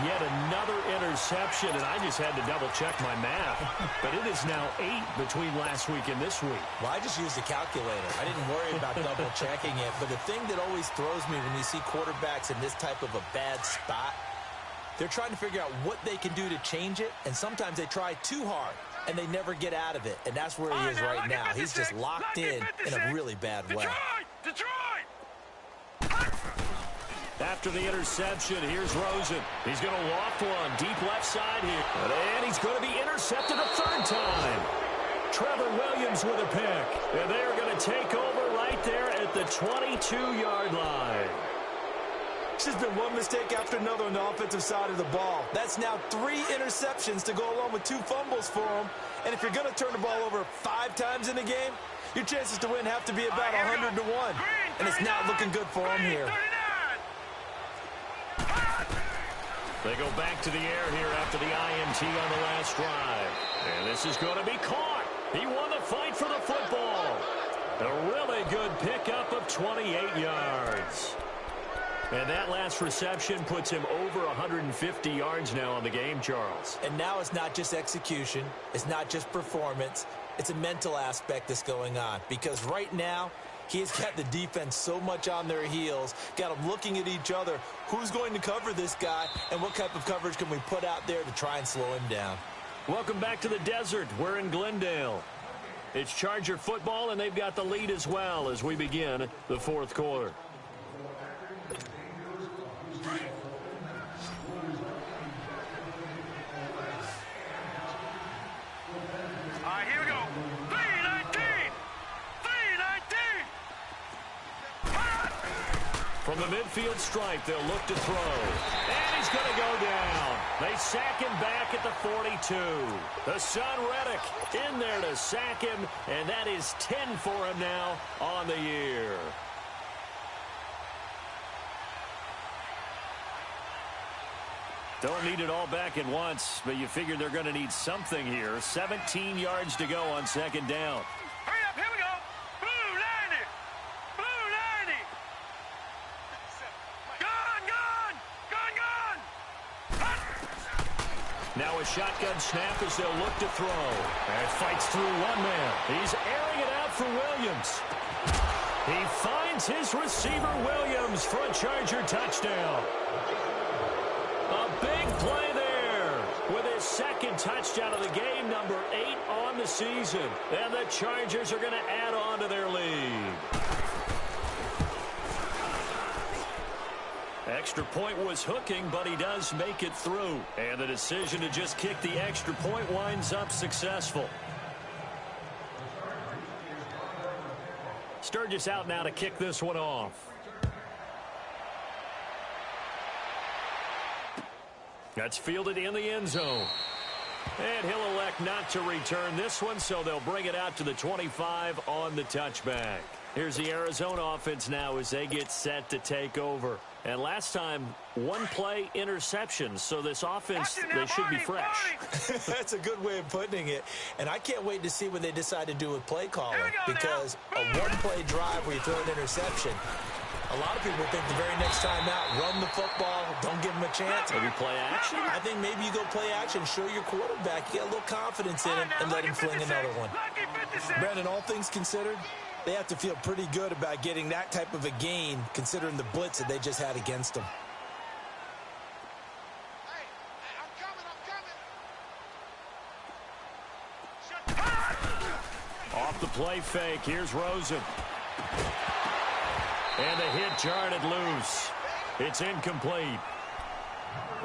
Yet another interception, and I just had to double-check my math. But it is now 8 between last week and this week. Well, I just used a calculator. I didn't worry about double-checking it. But the thing that always throws me when you see quarterbacks in this type of a bad spot, they're trying to figure out what they can do to change it, and sometimes they try too hard, and they never get out of it. And that's where he is right now. He's just locked in a really bad way. Detroit! After the interception, here's Rosen. He's going to loft one deep left side here. And he's going to be intercepted a third time. Trevor Williams with a pick. And they're going to take over right there at the 22-yard line. It's just been one mistake after another on the offensive side of the ball. That's now 3 interceptions to go along with 2 fumbles for him. And if you're going to turn the ball over 5 times in a game, your chances to win have to be about 100 to 1. And it's not looking good for him here. They go back to the air here after the INT on the last drive. And this is going to be caught. He won the fight for the football. A really good pickup of 28 yards. And that last reception puts him over 150 yards now on the game, Charles. And now it's not just execution. It's not just performance. It's a mental aspect that's going on. Because right now, he's got the defense so much on their heels, got them looking at each other. Who's going to cover this guy, and what type of coverage can we put out there to try and slow him down? Welcome back to the desert. We're in Glendale. It's Charger football, and they've got the lead as well as we begin the 4th quarter. From the midfield stripe, they'll look to throw. And he's going to go down. They sack him back at the 42. The son, Reddick, in there to sack him, and that is 10 for him now on the year. Don't need it all back at once, but you figure they're going to need something here. 17 yards to go on second down. Hurry up, here we go. Blue 90. Blue 90. Gone. Now a shotgun snap as they'll look to throw. And fights through one man. He's airing it out for Williams. He finds his receiver, Williams, for a Charger touchdown. A big play there with his second touchdown of the game, number 8 on the season. And the Chargers are going to add on to their lead. Extra point was hooking, but he does make it through. And the decision to just kick the extra point winds up successful. Sturgis out now to kick this one off. That's fielded in the end zone. And he'll elect not to return this one, so they'll bring it out to the 25 on the touchback. Here's the Arizona offense now as they get set to take over. And last time, one play interception, so this offense, they should be fresh. That's a good way of putting it. And I can't wait to see what they decide to do with play calling, because a one-play drive where you throw an interception, a lot of people think the very next time out, run the football, don't give him a chance. Maybe play action? I think maybe you go play action, show your quarterback, you get a little confidence in him, and let him fling another one. Brandon, all things considered, they have to feel pretty good about getting that type of a gain, considering the blitz that they just had against them. Off the play fake, here's Rosen. And the hit jarred it loose. It's incomplete.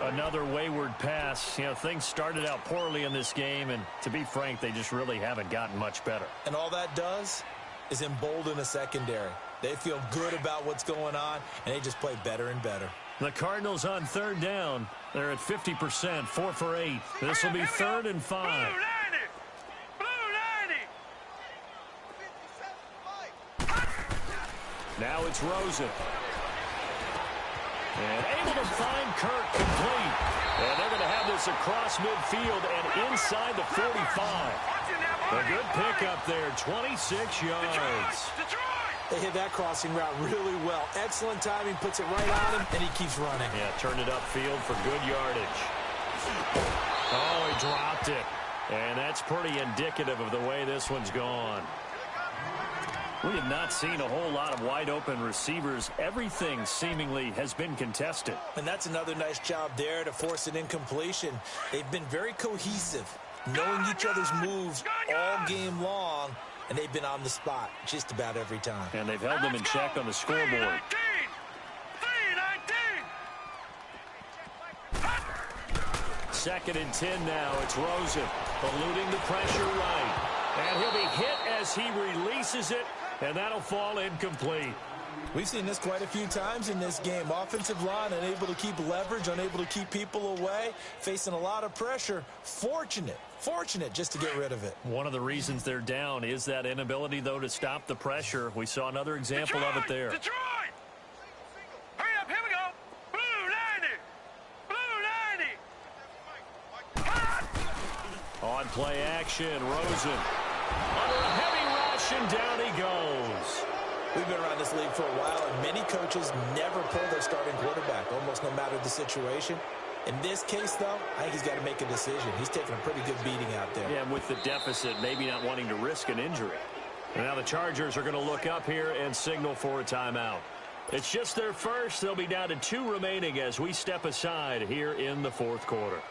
Another wayward pass. You know, things started out poorly in this game, and to be frank, they just really haven't gotten much better. And all that does is embolden a secondary. They feel good about what's going on, and they just play better and better. The Cardinals on third down. They're at 50%, 4 for 8. This will be 3rd and 5. Now it's Rosen. And able to find Kirk complete. And they're going to have this across midfield and inside the 45. A good pickup there, 26 yards. They hit that crossing route really well. Excellent timing, puts it right on him, and he keeps running. Yeah, turned it upfield for good yardage. Oh, he dropped it. And that's pretty indicative of the way this one's gone. We have not seen a whole lot of wide-open receivers. Everything seemingly has been contested. And that's another nice job there to force an incompletion. They've been very cohesive, knowing each other's moves all game long, and they've been on the spot just about every time. And they've held them in check on the scoreboard. 2nd and 10 now. It's Rosen eluding the pressure right. And he'll be hit as he releases it, and that'll fall incomplete. We've seen this quite a few times in this game. Offensive line unable to keep leverage, unable to keep people away, facing a lot of pressure. Fortunate just to get rid of it. One of the reasons they're down is that inability, though, to stop the pressure. We saw another example of it there. Detroit! Hurry up, here we go. Blue 90. Blue 90. On play action, Rosen. Under a heavy rush, and down he goes. We've been around this league for a while, and many coaches never pull their starting quarterback, almost no matter the situation. In this case, though, I think he's got to make a decision. He's taking a pretty good beating out there. Yeah, and with the deficit, maybe not wanting to risk an injury. And now the Chargers are going to look up here and signal for a timeout. It's just their first. They'll be down to 2 remaining as we step aside here in the 4th quarter.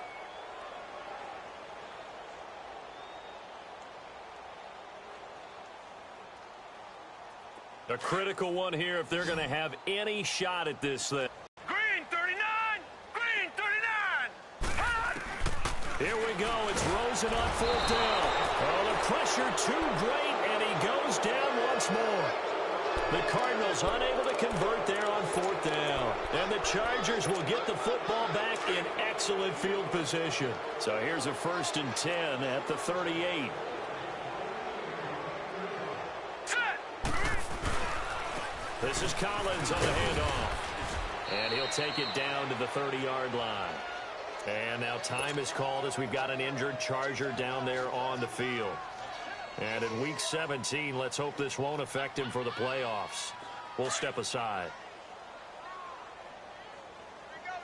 A critical one here if they're going to have any shot at this thing. Green 39. Green 39. Here we go. It's Rosen on 4th down. Oh, the pressure too great, and he goes down once more. The Cardinals unable to convert there on 4th down. And the Chargers will get the football back in excellent field position. So here's a 1st and 10 at the 38. This is Collins on the handoff. And he'll take it down to the 30-yard line. And now time is called as we've got an injured Charger down there on the field. And in Week 17, let's hope this won't affect him for the playoffs. We'll step aside. Here we go.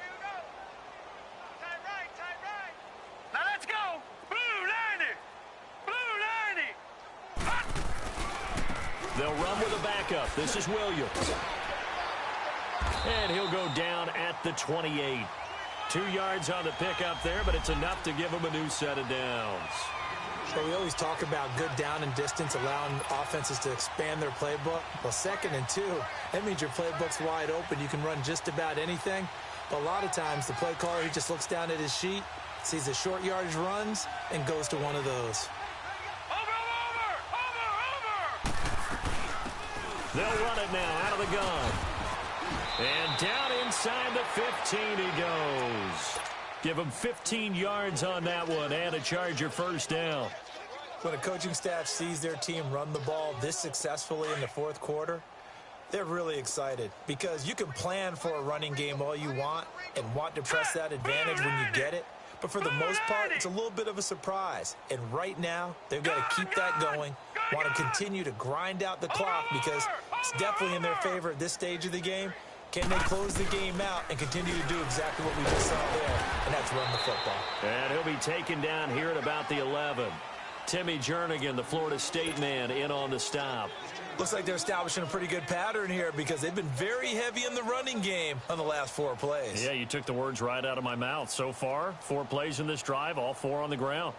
Tight right. Now let's go. Blue 90. They'll run with a backup. This is Williams. And he'll go down at the 28. 2 yards on the pickup there, but it's enough to give him a new set of downs. So we always talk about good down and distance, allowing offenses to expand their playbook. Well, 2nd and 2, that means your playbook's wide open. You can run just about anything. But a lot of times, the play caller, he just looks down at his sheet, sees the short yardage runs, and goes to one of those. Over. They'll run it now out of the gun. And down inside the 15 he goes. Give him 15 yards on that one and a Charger 1st down. When a coaching staff sees their team run the ball this successfully in the 4th quarter, they're really excited because you can plan for a running game all you want and want to press that advantage when you get it. But for the most part, it's a little bit of a surprise. And right now, they've got to keep that going, want to continue to grind out the clock because it's definitely in their favor at this stage of the game. Can they close the game out and continue to do exactly what we just saw there, and that's run the football. And he'll be taken down here at about the 11. Timmy Jernigan, the Florida State man, in on the stop. Looks like they're establishing a pretty good pattern here because they've been very heavy in the running game on the last 4 plays. Yeah, you took the words right out of my mouth. So far, 4 plays in this drive, all 4 on the ground.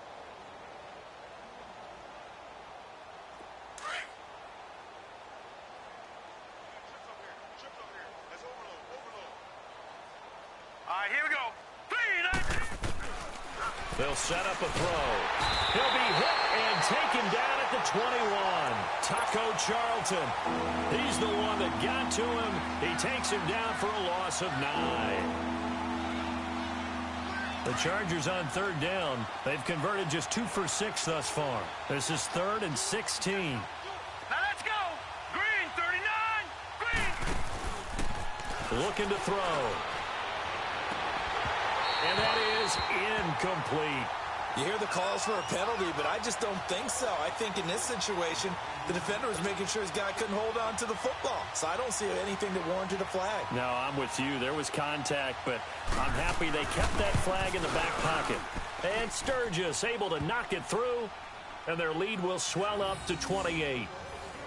Here we go. 390. They'll set up a throw. He'll be hit and taken down at the 21. Taco Charlton. He's the one that got to him. He takes him down for a loss of 9. The Chargers on 3rd down. They've converted just 2 for 6 thus far. This is 3rd and 16. Now let's go. Green 39. Green. Looking to throw. And that is incomplete. You hear the calls for a penalty, but I just don't think so. I think in this situation, the defender was making sure his guy couldn't hold on to the football. So I don't see anything that warranted a flag. No, I'm with you. There was contact, but I'm happy they kept that flag in the back pocket. And Sturgis able to knock it through, and their lead will swell up to 28.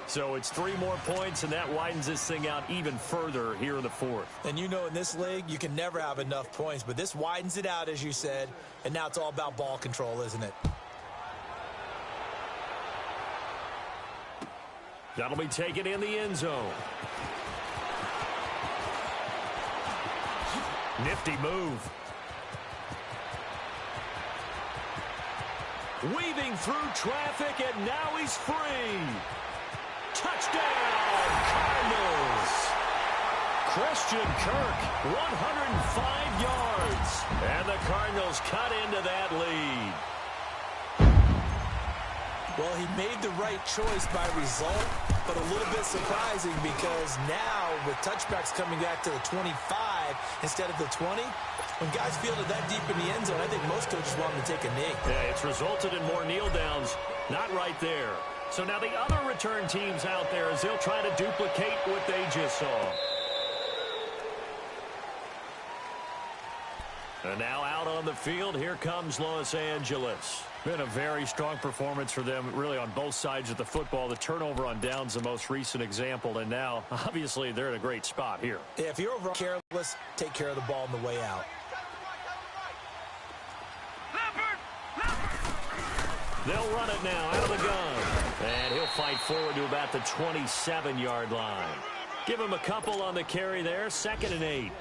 So it's 3 more points, and that widens this thing out even further here in the 4th. And you know in this league, you can never have enough points, but this widens it out, as you said, and now it's all about ball control, isn't it? That'll be taken in the end zone. Nifty move. Weaving through traffic, and now he's free. Touchdown, Cardinals. Christian Kirk, 105 yards. And the Cardinals cut into that lead. Well, he made the right choice by result, but a little bit surprising because now with touchbacks coming back to the 25 instead of the 20, when guys field it that deep in the end zone, I think most coaches want them to take a knee. Yeah, it's resulted in more kneel downs. Not right there. So now the other return teams out there as they'll try to duplicate what they just saw. And now out on the field, here comes Los Angeles. Been a very strong performance for them, really on both sides of the football. The turnover on downs, the most recent example, and now, obviously, they're in a great spot here. Yeah, if you're overall careless, take care of the ball on the way out. They'll run it now out of the gun. And he'll fight forward to about the 27-yard line. Give him a couple on the carry there, 2nd and 8.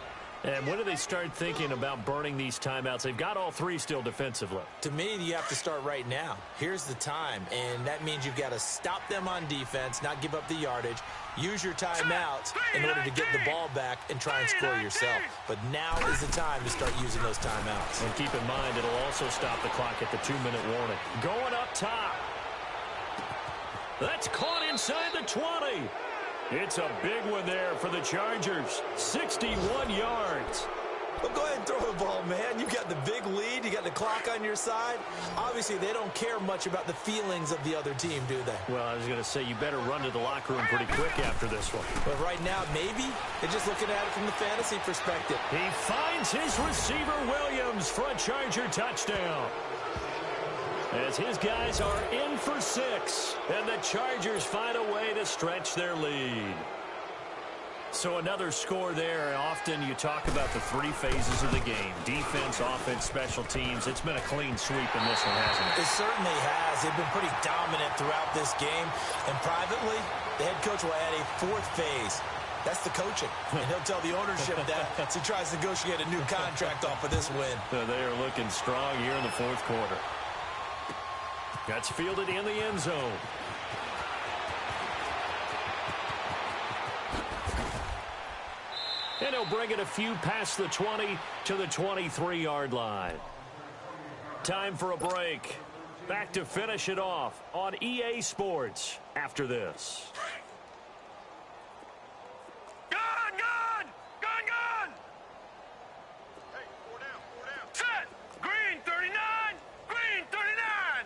And when do they start thinking about burning these timeouts? They've got all three still defensively. To me, you have to start right now. Here's the time, and that means you've got to stop them on defense, not give up the yardage, use your timeouts in order to get the ball back and try and score yourself. But now is the time to start using those timeouts. And keep in mind, it'll also stop the clock at the 2-minute warning. Going up top. That's caught inside the 20. It's a big one there for the Chargers. 61 yards. Well, go ahead and throw the ball, man. You got the big lead. You got the clock on your side. Obviously, they don't care much about the feelings of the other team, do they? Well, I was going to say, you better run to the locker room pretty quick after this one. But right now, maybe they're just looking at it from the fantasy perspective. He finds his receiver, Williams, for a Charger touchdown. As his guys are in for 6, and the Chargers find a way to stretch their lead. So another score there. Often you talk about the 3 phases of the game. Defense, offense, special teams. It's been a clean sweep in this one, hasn't it? It certainly has. They've been pretty dominant throughout this game. And privately, the head coach will add a 4th phase. That's the coaching. And he'll tell the ownership that as he tries to negotiate a new contract off of this win. So they are looking strong here in the 4th quarter. That's fielded in the end zone. And he'll bring it a few past the 20 to the 23-yard line. Time for a break. Back to finish it off on EA Sports after this. Gun! Hey, 4 down. Set! Green 39! Green 39!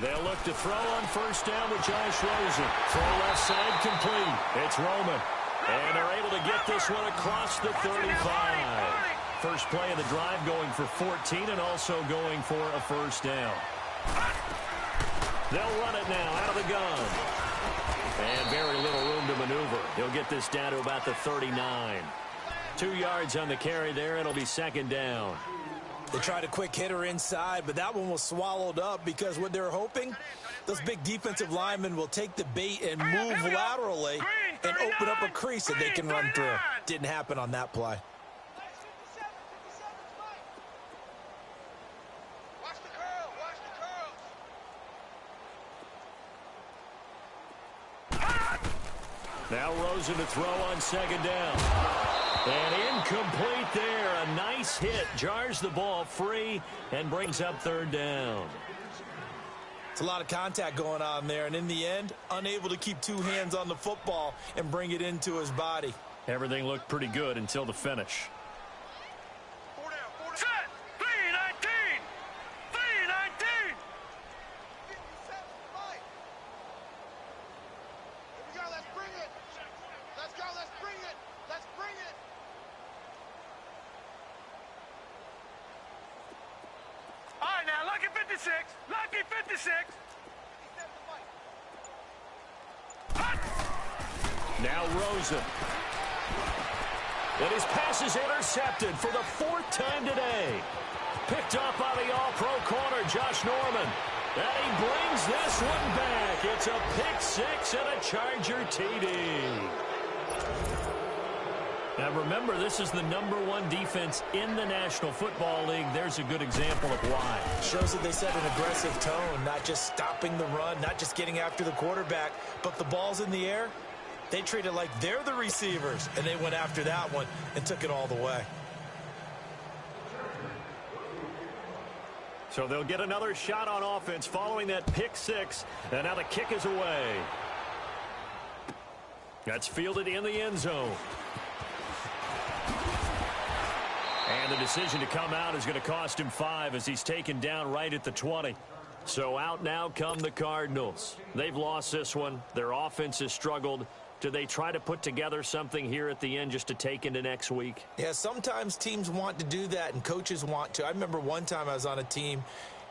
They'll look to throw on first down with Josh Rosen. Throw left side complete. It's Roman. And they're able to get this one across the 35. First play of the drive going for 14 and also going for a first down. They'll run it now out of the gun. And very little room to maneuver. He'll get this down to about the 39. 2 yards on the carry there. It'll be second down. They tried a quick hitter inside, but that one was swallowed up because what they're hoping, those big defensive linemen will take the bait and move laterally and open up a crease that they can run through. Didn't happen on that play. Now Rosen to throw on second down. And incomplete there. A nice hit. Jars the ball free and brings up third down. It's a lot of contact going on there. And in the end, unable to keep 2 hands on the football and bring it into his body. Everything looked pretty good until the finish. 4 down. Set! 3-19! 3-19! Here we go, let's bring it. Let's go, let's bring it. Let's bring it. All right, now, lucky 56. Lucky 56. Now Rosen. And his pass is intercepted for the 4th time today. Picked up by the all-pro corner, Josh Norman. And he brings this one back. It's a pick 6 and a Charger TD. Now remember, this is the #1 defense in the National Football League. There's a good example of why. Shows that they set an aggressive tone, not just stopping the run, not just getting after the quarterback, but the ball's in the air. They treat it like they're the receivers, and they went after that one and took it all the way. So they'll get another shot on offense following that pick 6, and now the kick is away. That's fielded in the end zone. And the decision to come out is going to cost him 5 as he's taken down right at the 20. So out now come the Cardinals. They've lost this one. Their offense has struggled. Do they try to put together something here at the end just to take into next week? Yeah, sometimes teams want to do that and coaches want to. I remember one time I was on a team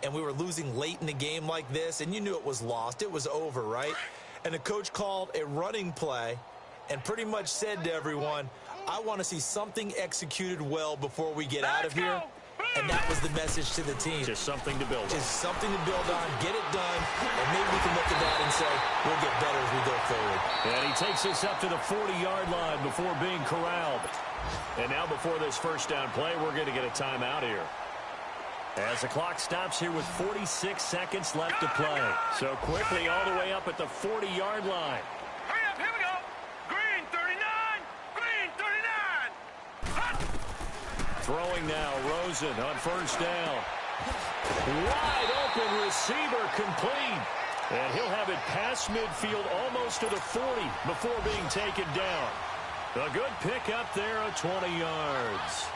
and we were losing late in the game like this, and you knew it was lost. It was over, right? And the coach called a running play and pretty much said to everyone, I want to see something executed well before we get out of here. And that was the message to the team. Just something to build on. Just something to build on, get it done, and maybe we can look at that and say, we'll get better as we go forward. And he takes us up to the 40-yard line before being corralled. And now before this first down play, we're going to get a timeout here. As the clock stops here with 46 seconds left to play. So quickly all the way up at the 40-yard line. Hurry up, here we go. Green 39, green 39. Hot. Throwing now, Rosen on first down. Wide open receiver complete. And he'll have it past midfield almost to the 40 before being taken down. A good pick up there at 20 yards.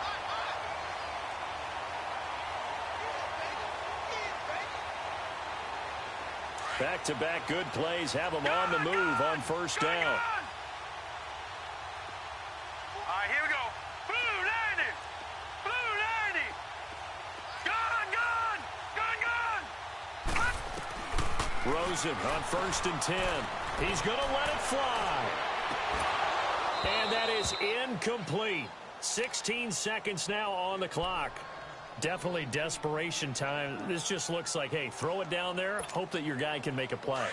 Back-to-back good plays have them on the move on first down. All right, here we go. Blue 90. Blue 90. Gone, gone. Gone, gone. Hot. Rosen on first and 10. He's going to let it fly. And that is incomplete. 16 seconds now on the clock. Definitely desperation time. This just looks like, hey, throw it down there, hope that your guy can make a play.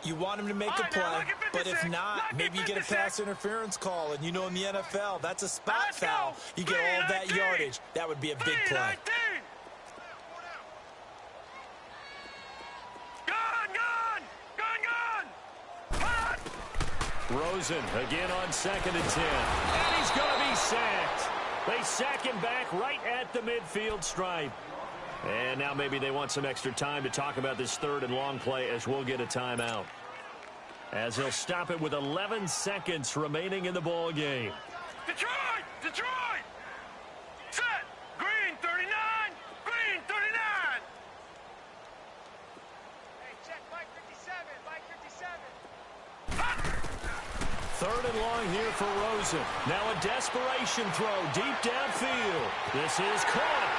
You want him to make a play, but if not, maybe you get a pass interference call. And you know in the NFL, that's a spot foul. You get all of that yardage. That would be a big play. Gone, gone. Gone, gone. Hot. Rosen again on second and 10. And he's going to be sacked. They sack him back right at the midfield stripe. And now maybe they want some extra time to talk about this third and long play as we'll get a timeout. As he'll stop it with 11 seconds remaining in the ball game. Detroit! Detroit! Set! Green 39! Green 39! Hey, check Mike 57, Mike 57. Hot! Third and long here for Rosen. Now a desperation throw deep downfield. This is caught.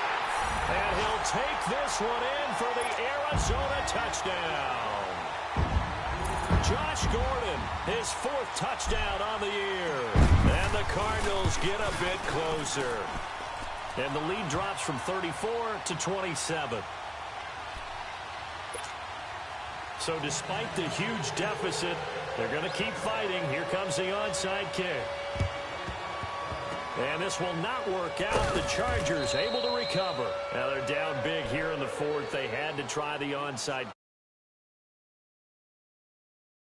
And he'll take this one in for the Arizona touchdown. Josh Gordon, his fourth touchdown on the year. And the Cardinals get a bit closer. And the lead drops from 34 to 27. So despite the huge deficit, they're going to keep fighting. Here comes the onside kick. And this will not work out. The Chargers able to recover. Now they're down big here in the fourth. They had to try the onside